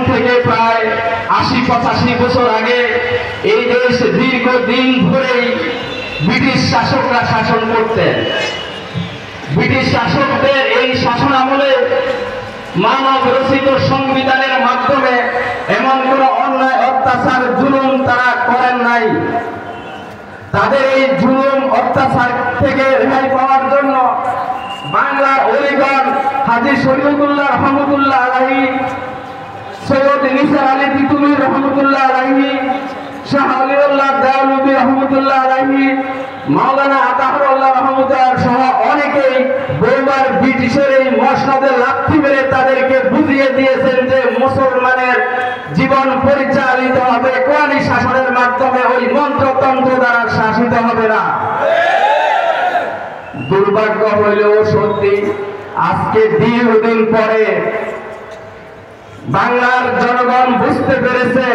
থেকে প্রায় ৮০-৮৫ বছর আগে এই দেশ দীর্ঘদিন ধরেই ব্রিটিশ শাসকরা শাসন করতেন। ব্রিটিশ শাসকদের এই শাসন আমলে মানব রচিত সংবিধানের মাধ্যমে এমন কোন অন্যায় অত্যাচার জুলুম তারা করেন নাই। তাদের এই জুলুম অত্যাচার থেকে রেহাই পাওয়ার জন্য বাংলার অলিগণ হাজী শরীয়তুল্লাহ রহমতুল্লাহ আলাইহি, সৈয়দ নিসার আলী তিতুমী রহমতুল্লাহ আলাইহি, শাহ আলিউল্লাহ দেওলভী রহমতুল্লাহ আলাইহি, মাওলানা আতাউল্লাহ রহমতুল্লাহ সহ অনেকেই বহুবার ব্রিটিশের এই মসনদে লাথি মেরে তাদেরকে বুঝিয়ে দিয়েছেন যে মুসলমানের জীবন পরিচালিত হবে কোরআনী শাসনের মাধ্যমে, ওই মন্ত্রতন্ত্র দ্বারা শাসিত হবে না। দুর্ভাগ্য হইলেও সত্যি, আজকে দীর্ঘদিন পরে বাংলার জনগণ বুঝতে পেরেছে,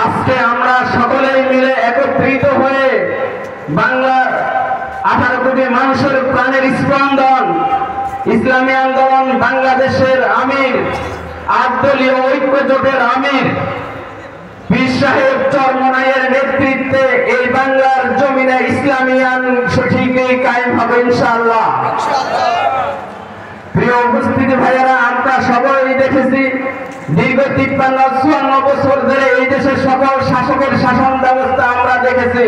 আজকে আমরা সকলেই মিলে একত্রিত হয়ে বাংলার 18 কোটি মানুষের প্রাণের স্পন্দন ইসলামী আন্দোলন বাংলাদেশের আমির, 8 দলীয় ঐক্য জোটের আমির পীর সাহেব চরমনাইয়ের নেতৃত্বে এই বাংলার জমিনে ইসলামী আইন সঠিকই কায়েম হবে ইনশাআল্লাহ। প্রিয় উপস্থিতি ভাইয়েরা, আমরা সবাই দেখেছি দীর্ঘ 53-54 বছর ধরে এই দেশের সকল শাসকের শাসন ব্যবস্থা আমরা দেখেছি।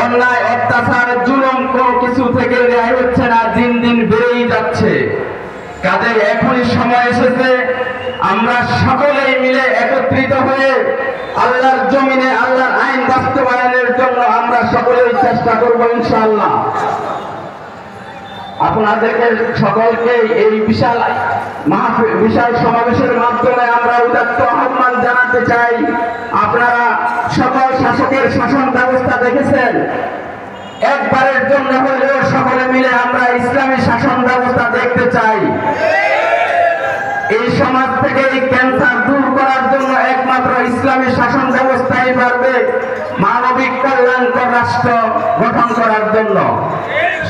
অন্যায় অত্যাচার জুলুম কোনো কিছু থেকে রেহাই হচ্ছে না, দিন দিন বেড়েই যাচ্ছে। কাজেই এখনই সময় এসেছে আমরা সকলেই মিলে একত্রিত হয়ে আল্লাহর জমিনে আল্লাহর আইন বাস্তবায়নের জন্য আমরা সকলেই চেষ্টা করব ইনশাআল্লাহ। আপনাদেরকে সকলকে এই বিশাল সমাবেশের মাধ্যমে আমরা উদাত্ত আহ্বান জানাতে চাই। আপনারা সকল শাসকের শাসন ব্যবস্থা দেখেছেন, একবারের জন্য হলেও সকলে মিলে আমরা ইসলামী শাসন ব্যবস্থা দেখতে চাই। এই সমাজ থেকে এই ক্যান্সার দূর করার জন্য একমাত্র ইসলামী শাসন ব্যবস্থাই পারবে মানবিক কল্যাণকর রাষ্ট্র গঠন করার জন্য।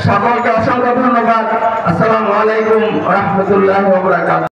সকলকে অসংখ্য ধন্যবাদ। আসসালামু আলাইকুম ওয়া রাহমাতুল্লাহি ওয়া বারাকাতুহু।